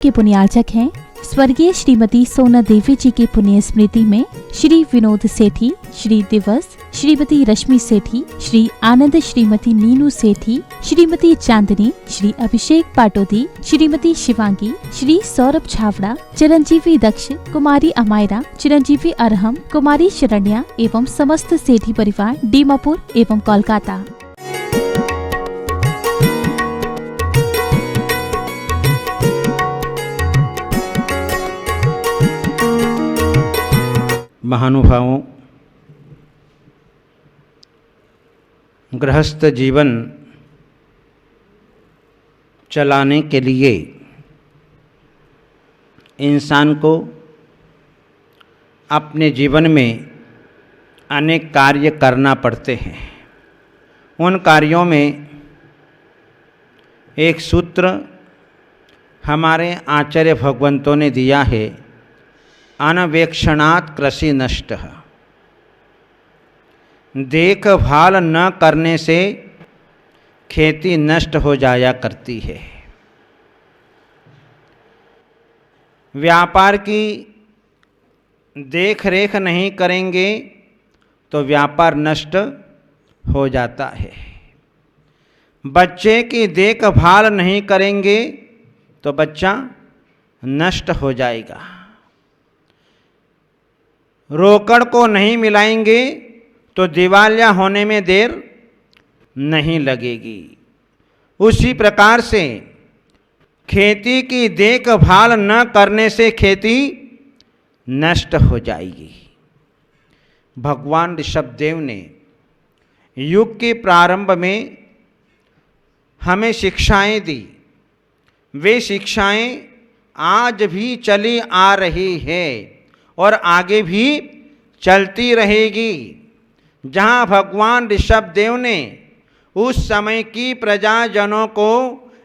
के पुण्यार्चक हैं स्वर्गीय श्रीमती सोना देवी जी की पुण्य स्मृति में श्री विनोद सेठी, श्री दिवस, श्रीमती रश्मि सेठी, श्री आनंद, श्रीमती नीनू सेठी, श्रीमती चांदनी, श्री अभिषेक पाटोदी, श्रीमती शिवांगी, श्री सौरभ छावड़ा, चिरंजीवी दक्ष, कुमारी अमायरा, चिरंजीवी अरहम, कुमारी शरण्या एवं समस्त सेठी परिवार दीमापुर एवं कोलकाता। महानुभावों, गृहस्थ जीवन चलाने के लिए इंसान को अपने जीवन में अनेक कार्य करना पड़ते हैं। उन कार्यों में एक सूत्र हमारे आचार्य भगवंतों ने दिया है, अनवेक्षणात् कृषि नष्टः। देखभाल न करने से खेती नष्ट हो जाया करती है। व्यापार की देख रेख नहीं करेंगे तो व्यापार नष्ट हो जाता है। बच्चे की देखभाल नहीं करेंगे तो बच्चा नष्ट हो जाएगा। रोकड़ को नहीं मिलाएंगे तो दिवालिया होने में देर नहीं लगेगी। उसी प्रकार से खेती की देखभाल न करने से खेती नष्ट हो जाएगी। भगवान ऋषभदेव ने युग के प्रारंभ में हमें शिक्षाएं दी। वे शिक्षाएं आज भी चली आ रही है और आगे भी चलती रहेगी। जहाँ भगवान ऋषभदेव ने उस समय की प्रजाजनों को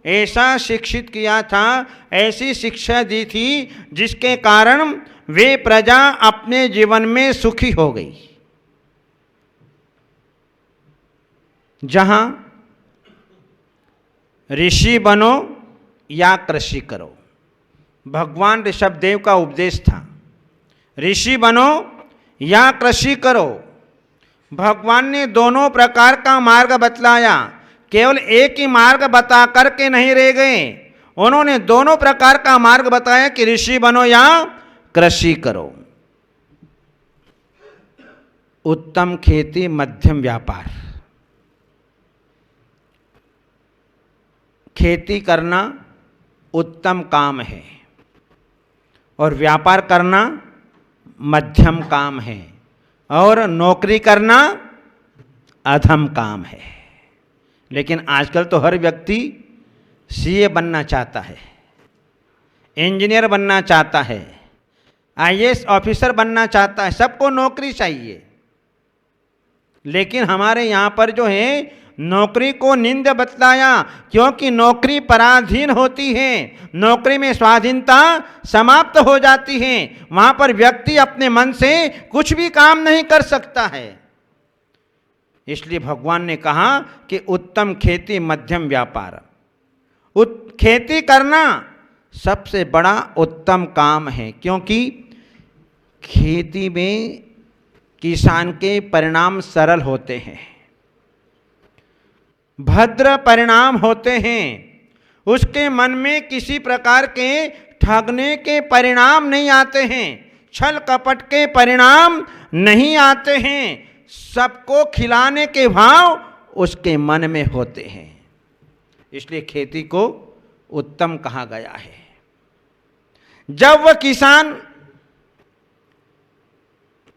ऐसा शिक्षित किया था, ऐसी शिक्षा दी थी जिसके कारण वे प्रजा अपने जीवन में सुखी हो गई। जहाँ ऋषि बनो या कृषि करो, भगवान ऋषभदेव का उपदेश था। ऋषि बनो या कृषि करो। भगवान ने दोनों प्रकार का मार्ग बतलाया, केवल एक ही मार्ग बता करके नहीं रह गए। उन्होंने दोनों प्रकार का मार्ग बताया कि ऋषि बनो या कृषि करो। उत्तम खेती, मध्यम व्यापार। खेती करना उत्तम काम है और व्यापार करना मध्यम काम है और नौकरी करना अधम काम है। लेकिन आजकल तो हर व्यक्ति सीए बनना चाहता है, इंजीनियर बनना चाहता है, आईएएस ऑफिसर बनना चाहता है, सबको नौकरी चाहिए। लेकिन हमारे यहाँ पर जो है नौकरी को निंद बतलाया, क्योंकि नौकरी पराधीन होती है, नौकरी में स्वाधीनता समाप्त हो जाती है। वहाँ पर व्यक्ति अपने मन से कुछ भी काम नहीं कर सकता है। इसलिए भगवान ने कहा कि उत्तम खेती, मध्यम व्यापार। खेती करना सबसे बड़ा उत्तम काम है, क्योंकि खेती में किसान के परिणाम सरल होते हैं, भद्र परिणाम होते हैं। उसके मन में किसी प्रकार के ठगने के परिणाम नहीं आते हैं, छल कपट के परिणाम नहीं आते हैं। सबको खिलाने के भाव उसके मन में होते हैं। इसलिए खेती को उत्तम कहा गया है। जब वह किसान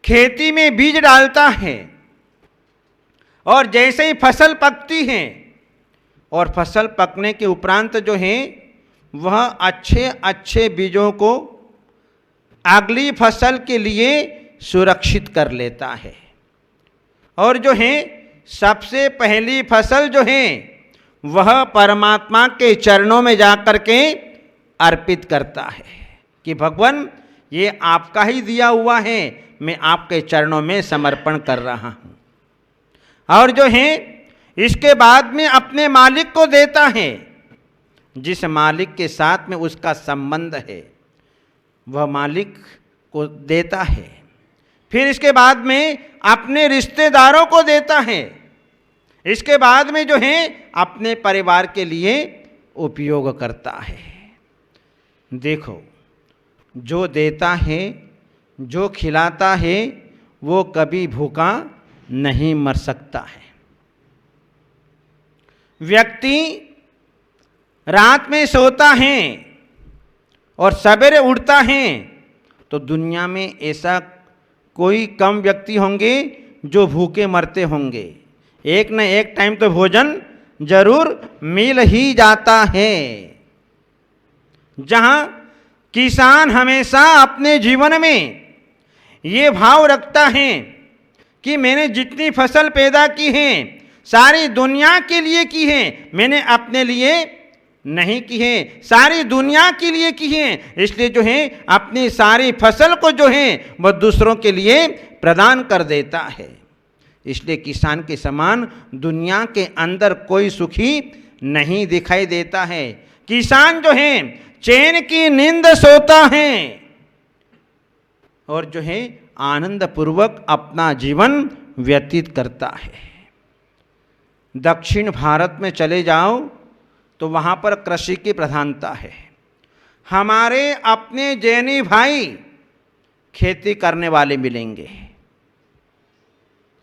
खेती में बीज डालता है और जैसे ही फसल पकती है और फसल पकने के उपरांत जो है वह अच्छे अच्छे बीजों को अगली फसल के लिए सुरक्षित कर लेता है। और जो है सबसे पहली फसल जो है वह परमात्मा के चरणों में जाकर के अर्पित करता है कि भगवान ये आपका ही दिया हुआ है, मैं आपके चरणों में समर्पण कर रहा हूँ। और जो है इसके बाद में अपने मालिक को देता है। जिस मालिक के साथ में उसका संबंध है वह मालिक को देता है, फिर इसके बाद में अपने रिश्तेदारों को देता है, इसके बाद में जो है अपने परिवार के लिए उपयोग करता है। देखो, जो देता है, जो खिलाता है, वो कभी भूखा नहीं मर सकता है। व्यक्ति रात में सोता है और सवेरे उठता है तो दुनिया में ऐसा कोई कम व्यक्ति होंगे जो भूखे मरते होंगे। एक न एक टाइम तो भोजन जरूर मिल ही जाता है। जहां किसान हमेशा अपने जीवन में ये भाव रखता है कि मैंने जितनी फसल पैदा की है सारी दुनिया के लिए की है, मैंने अपने लिए नहीं की है, सारी दुनिया के लिए की है, इसलिए जो है अपनी सारी फसल को जो है वह दूसरों के लिए प्रदान कर देता है। इसलिए किसान के समान दुनिया के अंदर कोई सुखी नहीं दिखाई देता है। किसान जो है चैन की नींद सोता है और जो है आनंद पूर्वक अपना जीवन व्यतीत करता है। दक्षिण भारत में चले जाओ तो वहाँ पर कृषि की प्रधानता है। हमारे अपने जैनी भाई खेती करने वाले मिलेंगे,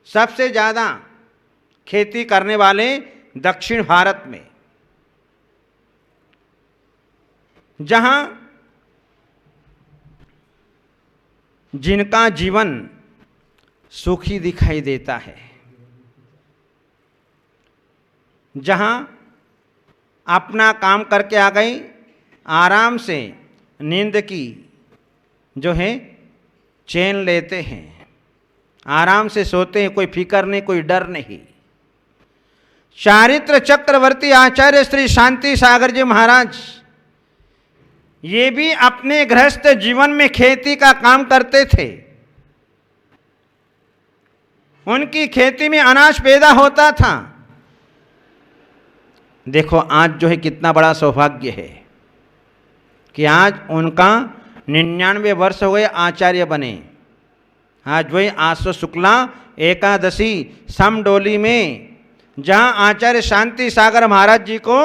सबसे ज़्यादा खेती करने वाले दक्षिण भारत में, जहाँ जिनका जीवन सुखी दिखाई देता है, जहाँ अपना काम करके आ गई, आराम से नींद की जो है चैन लेते हैं, आराम से सोते हैं, कोई फिक्र नहीं, कोई डर नहीं। चारित्र चक्रवर्ती आचार्य श्री शांति सागर जी महाराज ये भी अपने गृहस्थ जीवन में खेती का काम करते थे। उनकी खेती में अनाज पैदा होता था। देखो आज जो है कितना बड़ा सौभाग्य है कि आज उनका 99 वर्ष हो गए, आचार्य बने। आज वही आसो शुक्ला एकादशी समडोली में जहाँ आचार्य शांति सागर महाराज जी को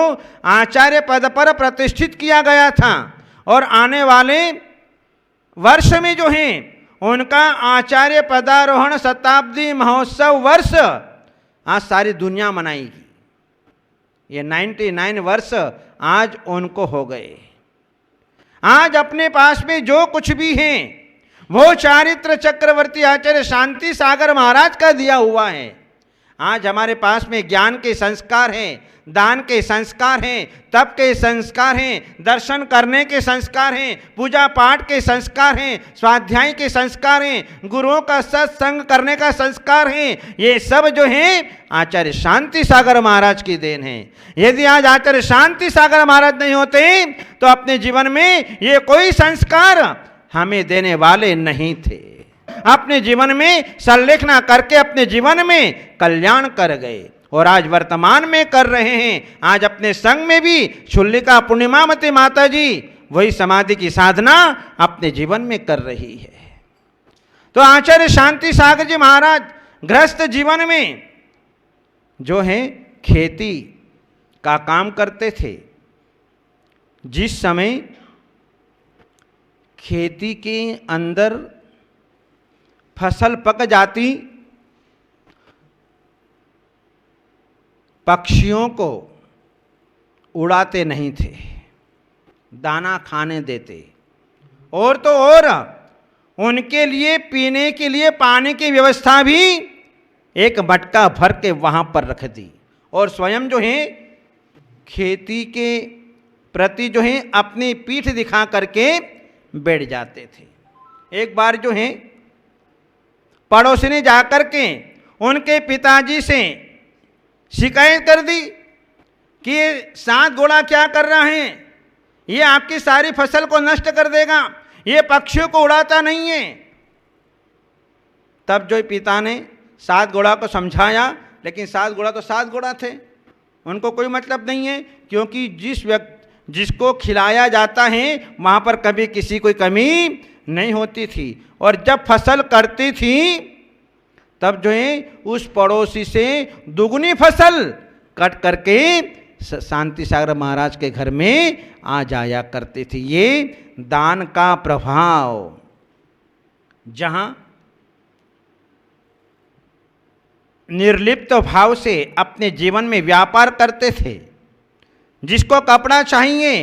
आचार्य पद पर प्रतिष्ठित किया गया था और आने वाले वर्ष में जो है उनका आचार्य पदारोहण शताब्दी महोत्सव वर्ष आज सारी दुनिया मनाएगी। ये 99 वर्ष आज उनको हो गए। आज अपने पास में जो कुछ भी है वो चारित्र चक्रवर्ती आचार्य शांति सागर महाराज का दिया हुआ है। आज हमारे पास में ज्ञान के संस्कार हैं, दान के संस्कार हैं, तप के संस्कार हैं, दर्शन करने के संस्कार हैं, पूजा पाठ के संस्कार हैं, स्वाध्याय के संस्कार हैं, गुरुओं का सत्संग करने का संस्कार हैं। ये सब जो है आचार्य शांति सागर महाराज की देन है। यदि आज आचार्य शांति सागर महाराज नहीं होते तो अपने जीवन में ये कोई संस्कार हमें देने वाले नहीं थे। अपने जीवन में संलेखना करके अपने जीवन में कल्याण कर गए और आज वर्तमान में कर रहे हैं। आज अपने संग में भी शुल्लिका पूर्णिमावती माता जी वही समाधि की साधना अपने जीवन में कर रही है। तो आचार्य शांति सागर जी महाराज गृहस्थ जीवन में जो है खेती का काम करते थे। जिस समय खेती के अंदर फसल पक जाती, पक्षियों को उड़ाते नहीं थे, दाना खाने देते, और तो और उनके लिए पीने के लिए पानी की व्यवस्था भी एक मटका भर के वहाँ पर रख दी और स्वयं जो है खेती के प्रति जो है अपनी पीठ दिखा करके बैठ जाते थे। एक बार जो है पड़ोसी ने जाकर के उनके पिताजी से शिकायत कर दी कि ये 7 घोड़ा क्या कर रहा है, ये आपकी सारी फसल को नष्ट कर देगा, ये पक्षियों को उड़ाता नहीं है। तब जो पिता ने 7 घोड़ा को समझाया, लेकिन 7 घोड़ा तो 7 घोड़ा थे, उनको कोई मतलब नहीं है, क्योंकि जिसको खिलाया जाता है वहाँ पर कभी किसी कोई कमी नहीं होती थी। और जब फसल करती थी तब जो है उस पड़ोसी से दुगनी फसल कट करके शांति सागर महाराज के घर में आ जाया करती थी। ये दान का प्रभाव, जहाँ निर्लिप्त भाव से अपने जीवन में व्यापार करते थे। जिसको कपड़ा चाहिए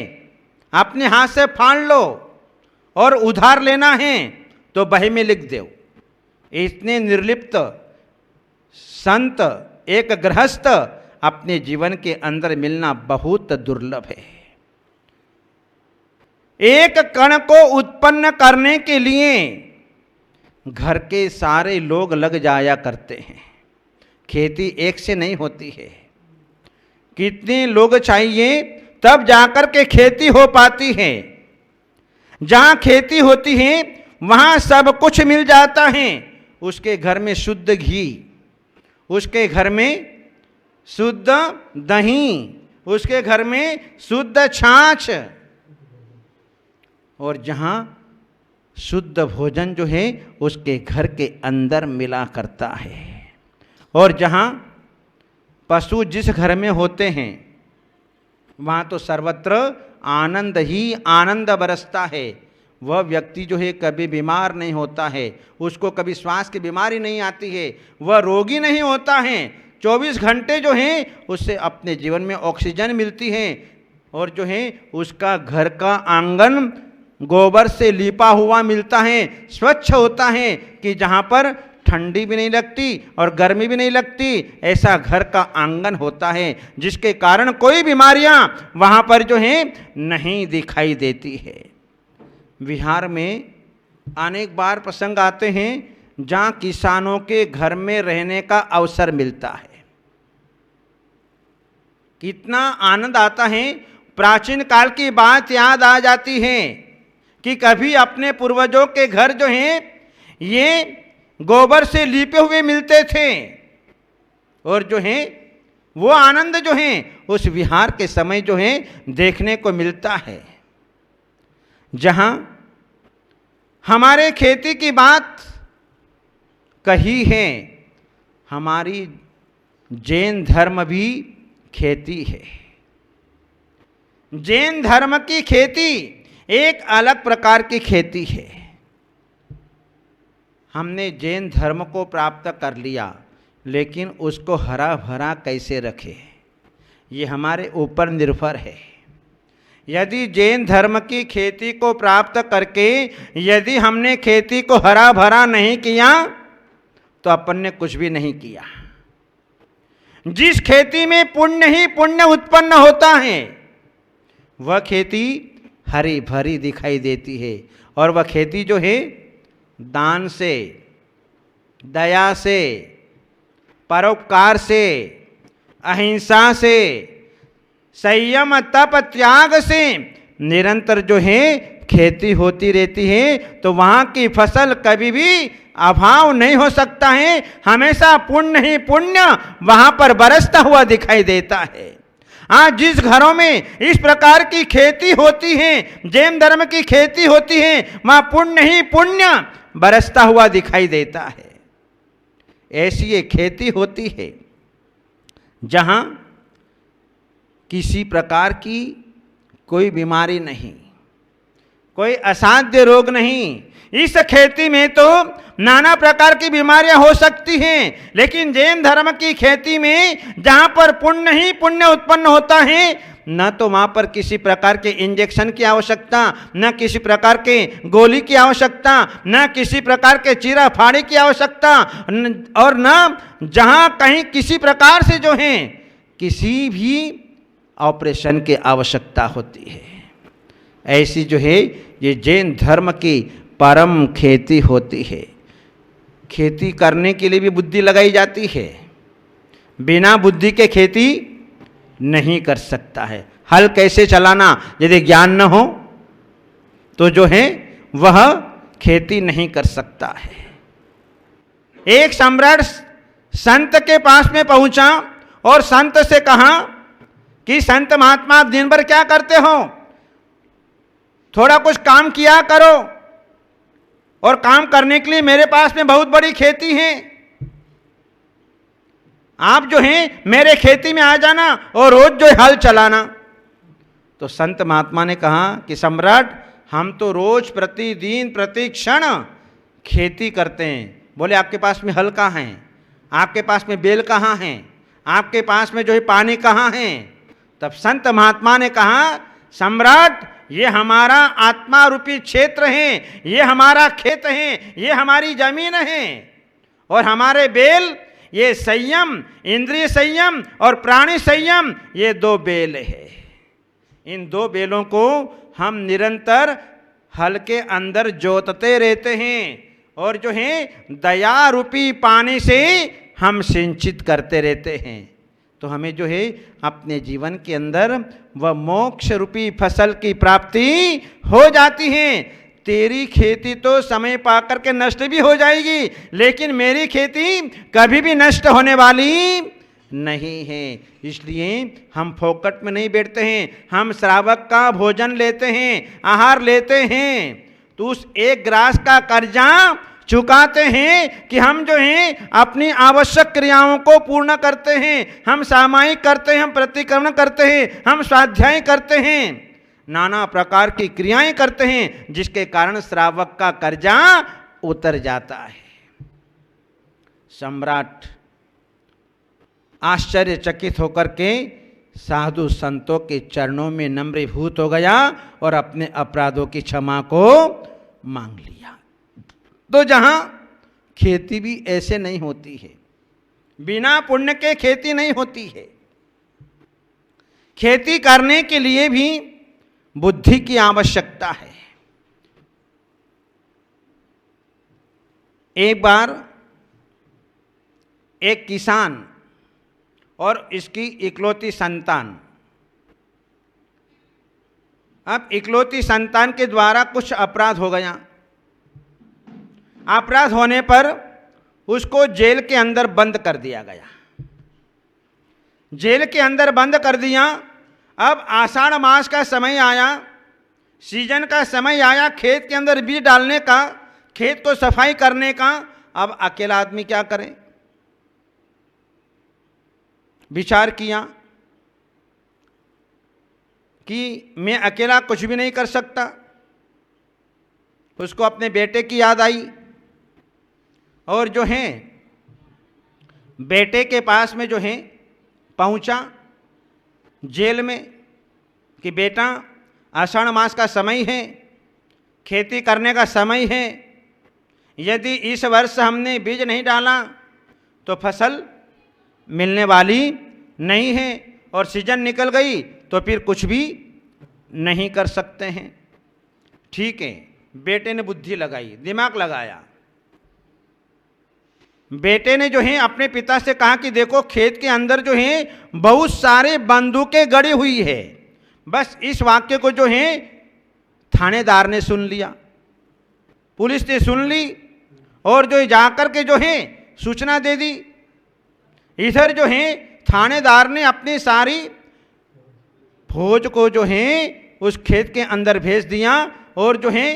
अपने हाथ से फाड़ लो और उधार लेना है तो बही में लिख दो। इतने निर्लिप्त संत, एक गृहस्थ अपने जीवन के अंदर मिलना बहुत दुर्लभ है। एक कण को उत्पन्न करने के लिए घर के सारे लोग लग जाया करते हैं। खेती एक से नहीं होती है, कितने लोग चाहिए तब जाकर के खेती हो पाती है। जहाँ खेती होती है वहाँ सब कुछ मिल जाता है। उसके घर में शुद्ध घी, उसके घर में शुद्ध दही, उसके घर में शुद्ध छाछ, और जहाँ शुद्ध भोजन जो है उसके घर के अंदर मिला करता है। और जहाँ पशु जिस घर में होते हैं वहाँ तो सर्वत्र आनंद ही आनंद बरसता है। वह व्यक्ति जो है कभी बीमार नहीं होता है, उसको कभी श्वास की बीमारी नहीं आती है, वह रोगी नहीं होता है। 24 घंटे जो हैं उससे अपने जीवन में ऑक्सीजन मिलती है। और जो है उसका घर का आंगन गोबर से लिपा हुआ मिलता है, स्वच्छ होता है कि जहाँ पर ठंडी भी नहीं लगती और गर्मी भी नहीं लगती। ऐसा घर का आंगन होता है जिसके कारण कोई बीमारियां वहाँ पर जो है नहीं दिखाई देती है। बिहार में अनेक बार प्रसंग आते हैं जहाँ किसानों के घर में रहने का अवसर मिलता है। कितना आनंद आता है। प्राचीन काल की बात याद आ जाती है कि कभी अपने पूर्वजों के घर जो हैं ये गोबर से लीपे हुए मिलते थे। और जो है वो आनंद जो है उस विहार के समय जो है देखने को मिलता है। जहाँ हमारे खेती की बात कही है, हमारी जैन धर्म भी खेती है। जैन धर्म की खेती एक अलग प्रकार की खेती है। हमने जैन धर्म को प्राप्त कर लिया, लेकिन उसको हरा भरा कैसे रखें ये हमारे ऊपर निर्भर है। यदि जैन धर्म की खेती को प्राप्त करके यदि हमने खेती को हरा भरा नहीं किया तो अपन ने कुछ भी नहीं किया। जिस खेती में पुण्य ही पुण्य उत्पन्न होता है वह खेती हरी भरी दिखाई देती है। और वह खेती जो है दान से, दया से, परोपकार से, अहिंसा से, संयम तप त्याग से निरंतर जो है खेती होती रहती है। तो वहाँ की फसल कभी भी अभाव नहीं हो सकता है। हमेशा पुण्य ही पुण्य वहाँ पर बरसता हुआ दिखाई देता है। आज जिस घरों में इस प्रकार की खेती होती है, जैन धर्म की खेती होती है, वहाँ पुण्य ही पुण्य बरसता हुआ दिखाई देता है। ऐसी ये खेती होती है जहाँ किसी प्रकार की कोई बीमारी नहीं, कोई असाध्य रोग नहीं। इस खेती में तो नाना प्रकार की बीमारियां हो सकती हैं, लेकिन जैन धर्म की खेती में जहाँ पर पुण्य ही पुण्य उत्पन्न होता है, न तो वहाँ पर किसी प्रकार के इंजेक्शन की आवश्यकता, न किसी प्रकार के गोली की आवश्यकता, न किसी प्रकार के चीरा फाड़ी की आवश्यकता, और न जहाँ कहीं किसी प्रकार से जो है किसी भी ऑपरेशन की आवश्यकता होती है। ऐसी जो है ये जैन धर्म की परम खेती होती है। खेती करने के लिए भी बुद्धि लगाई जाती है। बिना बुद्धि के खेती नहीं कर सकता है। हल कैसे चलाना यदि ज्ञान न हो तो जो है वह खेती नहीं कर सकता है। एक सम्राट संत के पास में पहुंचा और संत से कहा कि संत महात्मा आप दिन भर क्या करते हो, थोड़ा कुछ काम किया करो, और काम करने के लिए मेरे पास में बहुत बड़ी खेती है, आप जो हैं मेरे खेती में आ जाना और रोज जो हल चलाना। तो संत महात्मा ने कहा कि सम्राट, हम तो रोज प्रतिदिन प्रति क्षण खेती करते हैं। बोले आपके पास में हल कहाँ है, आपके पास में बेल कहाँ है, आपके पास में जो है पानी कहाँ है। तब संत महात्मा ने कहा, सम्राट ये हमारा आत्मा रूपी क्षेत्र है, ये हमारा खेत है, ये हमारी जमीन है, और हमारे बेल ये संयम, इंद्रिय संयम और प्राणी संयम, ये दो बेल है। इन दो बेलों को हम निरंतर हल के अंदर जोतते रहते हैं, और जो है दया रूपी पानी से हम सिंचित करते रहते हैं। तो हमें जो है अपने जीवन के अंदर वह मोक्ष रूपी फसल की प्राप्ति हो जाती है। तेरी खेती तो समय पाकर के नष्ट भी हो जाएगी, लेकिन मेरी खेती कभी भी नष्ट होने वाली नहीं है। इसलिए हम फोकट में नहीं बैठते हैं, हम श्रावक का भोजन लेते हैं, आहार लेते हैं, तो उस एक ग्रास का कर्जा चुकाते हैं कि हम जो हैं अपनी आवश्यक क्रियाओं को पूर्ण करते हैं, हम सामायिक करते हैं, हम प्रतिक्रमण करते हैं, हम स्वाध्याय करते हैं, नाना प्रकार की क्रियाएं करते हैं, जिसके कारण श्रावक का कर्जा उतर जाता है। सम्राट आश्चर्यचकित होकर के साधु संतों के चरणों में नम्रीभूत हो गया और अपने अपराधों की क्षमा को मांग लिया। तो जहां खेती भी ऐसे नहीं होती है, बिना पुण्य के खेती नहीं होती है। खेती करने के लिए भी बुद्धि की आवश्यकता है। एक बार एक किसान और इसकी इकलौती संतान, अब इकलौती संतान के द्वारा कुछ अपराध हो गया। अपराध होने पर उसको जेल के अंदर बंद कर दिया गया। जेल के अंदर बंद कर दिया। अब आषाढ़ मास का समय आया, सीजन का समय आया, खेत के अंदर बीज डालने का, खेत को सफाई करने का। अब अकेला आदमी क्या करे? विचार किया कि मैं अकेला कुछ भी नहीं कर सकता। उसको अपने बेटे की याद आई और जो है बेटे के पास में जो है पहुंचा जेल में कि बेटा, आषाढ़ मास का समय है, खेती करने का समय है, यदि इस वर्ष हमने बीज नहीं डाला तो फसल मिलने वाली नहीं है, और सीजन निकल गई तो फिर कुछ भी नहीं कर सकते हैं। ठीक है, बेटे ने बुद्धि लगाई, दिमाग लगाया। बेटे ने जो है अपने पिता से कहा कि देखो, खेत के अंदर जो है बहुत सारे बंदूकें गड़ी हुई है। बस इस वाक्य को जो है थानेदार ने सुन लिया, पुलिस ने सुन ली, और जो जाकर के जो है सूचना दे दी। इधर जो है थानेदार ने अपनी सारी फौज को जो है उस खेत के अंदर भेज दिया, और जो है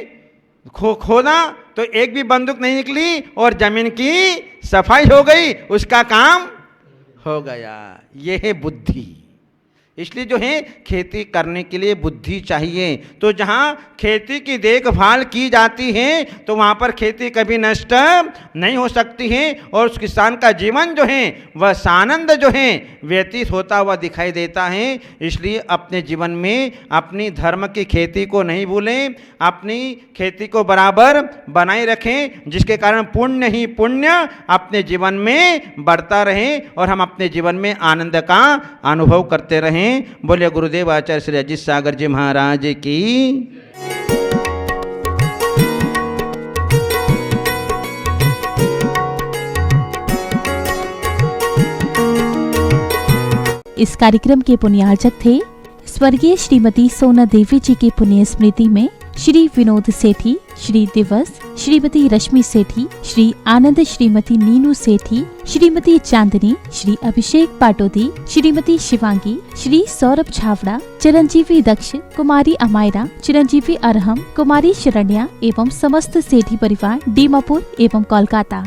खोदा तो एक भी बंदूक नहीं निकली, और जमीन की सफाई हो गई, उसका काम हो गया। यह है बुद्धि। इसलिए जो है खेती करने के लिए बुद्धि चाहिए। तो जहाँ खेती की देखभाल की जाती है तो वहाँ पर खेती कभी नष्ट नहीं हो सकती है, और उस किसान का जीवन जो है वह सानंद जो है व्यतीत होता हुआ दिखाई देता है। इसलिए अपने जीवन में अपनी धर्म की खेती को नहीं भूलें, अपनी खेती को बराबर बनाए रखें, जिसके कारण पुण्य ही पुण्य अपने जीवन में बढ़ता रहे और हम अपने जीवन में आनंद का अनुभव करते रहें। बोले गुरुदेव आचार्य श्री अजीत सागर जी महाराज की। इस कार्यक्रम के पुण्यार्चक थे स्वर्गीय श्रीमती सोना देवी जी की पुण्य स्मृति में श्री विनोद सेठी, श्री दिवस, श्रीमती रश्मि सेठी, श्री आनंद श्रीमती नीनू सेठी, श्रीमती चांदनी, श्री अभिषेक पाटोदी, श्रीमती शिवांगी, श्री सौरभ छावड़ा, चिरंजीवी दक्ष, कुमारी अमायरा, चिरंजीवी अरहम, कुमारी शरण्या एवं समस्त सेठी परिवार दीमापुर एवं कोलकाता।